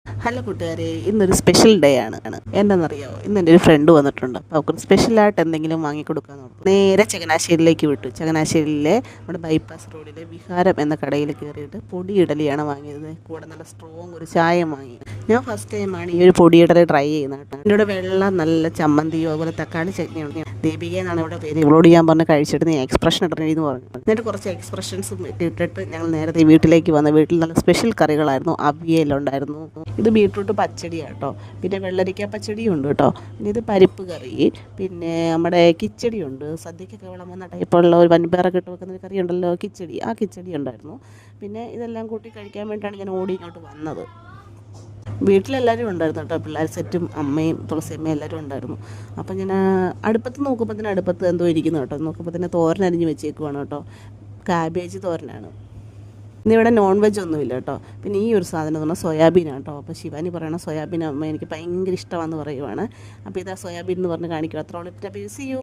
Hello കൂട്ടുകാരെ, ഇന്നൊരു special day ആണ്. എന്താണെന്നറിയാമോ? ഇന്ന് എൻ്റെ ഒരു ഫ്രണ്ട് വന്നിട്ടുണ്ട്. അപ്പോൾ അവർക്ക് സ്പെഷ്യലായിട്ട് എന്തെങ്കിലും വാങ്ങിക്കൊടുക്കാമെന്ന് ഓർത്തു. നേരെ ചങ്ങനാശ്ശേരിയിലേക്ക് വിട്ടു. ചങ്ങനാശ്ശേരിയിലെ നമ്മുടെ ബൈപ്പാസ് റോഡിലെ വിഹാരം എന്ന കടയിൽ കയറിയിട്ട് പൊടി ഇഡലിയാണ് വാങ്ങിയത്. കൂടെ നല്ല സ്ട്രോങ് ഒരു ചായ വാങ്ങി. ഞാൻ ഫസ്റ്റ് ടൈമാണ് ഈ ഒരു പൊടി ഇഡലി ട്രൈ ചെയ്യുന്നത് കേട്ടോ. എൻ്റെ കൂടെ വെള്ളം നല്ല ചമ്മന്തിയോ അതുപോലെ തക്കാളി ചട്നിയുണ്ട്. ദീപിക എന്നാണ് ഇവിടെ പേര്. ഇവളോട് ഞാൻ പറഞ്ഞ് കഴിച്ചിട്ട് നീ എക്സ്പ്രഷൻ ഇടണമെന്ന് പറഞ്ഞു. എന്നിട്ട് കുറച്ച് എക്സ്പ്രഷൻസും ഇട്ടിട്ട് ഞങ്ങൾ നേരത്തെ വീട്ടിലേക്ക് വന്നു. വീട്ടിൽ നല്ല സ്പെഷ്യൽ കറികളായിരുന്നു. അവിയലുണ്ടായിരുന്നു, ഇത് ബീട്രൂട്ട് പച്ചടിയാണ് കേട്ടോ, പിന്നെ വെള്ളരിക്ക പച്ചടിയും ഉണ്ട് കേട്ടോ, പിന്നെ ഇത് പരിപ്പ് കറി, പിന്നെ നമ്മുടെ കിച്ചടി ഉണ്ട്. സദ്യക്കൊക്കെ വിളമ്പുന്ന ടൈപ്പുള്ള ഒരു വൻപയറൊക്കെ ഇട്ട് വെക്കുന്ന ഒരു കറി ഉണ്ടല്ലോ, കിച്ചടി, ആ കിച്ചടി ഉണ്ടായിരുന്നു. പിന്നെ ഇതെല്ലാം കൂട്ടി കഴിക്കാൻ വേണ്ടിയിട്ടാണ് ഞാൻ ഓടി ഇങ്ങോട്ട് വന്നത്. വീട്ടിലെല്ലാവരും ഉണ്ടായിരുന്നു കേട്ടോ, പിള്ളേർ സെറ്റും അമ്മയും തുളസിയമ്മയും എല്ലാവരും ഉണ്ടായിരുന്നു. അപ്പം ഞാൻ അടുപ്പത്ത് നോക്കുമ്പോൾ അടുപ്പത്ത് എന്തോ ഇരിക്കുന്നു കേട്ടോ. നോക്കുമ്പോൾ തോരൻ അരിഞ്ഞ് വെച്ചേക്കുവാണ് കേട്ടോ, കാബേജ് തോരനാണ്. ഇന്നിവിടെ നോൺ വെജ് ഒന്നുമില്ല കേട്ടോ. പിന്നെ ഈ ഒരു സാധനം എന്ന് പറഞ്ഞാൽ സോയാബീനാണ് കേട്ടോ. അപ്പോൾ ശിവാനി പറയണ സോയാബീൻ അമ്മ എനിക്ക് ഭയങ്കര ഇഷ്ടമാണെന്ന് പറയുവാണ്. അപ്പോൾ ഇതാ സോയാബീൻ എന്ന് പറഞ്ഞ് കാണിക്കുക. അത്ര ഓളിറ്റ്. C U.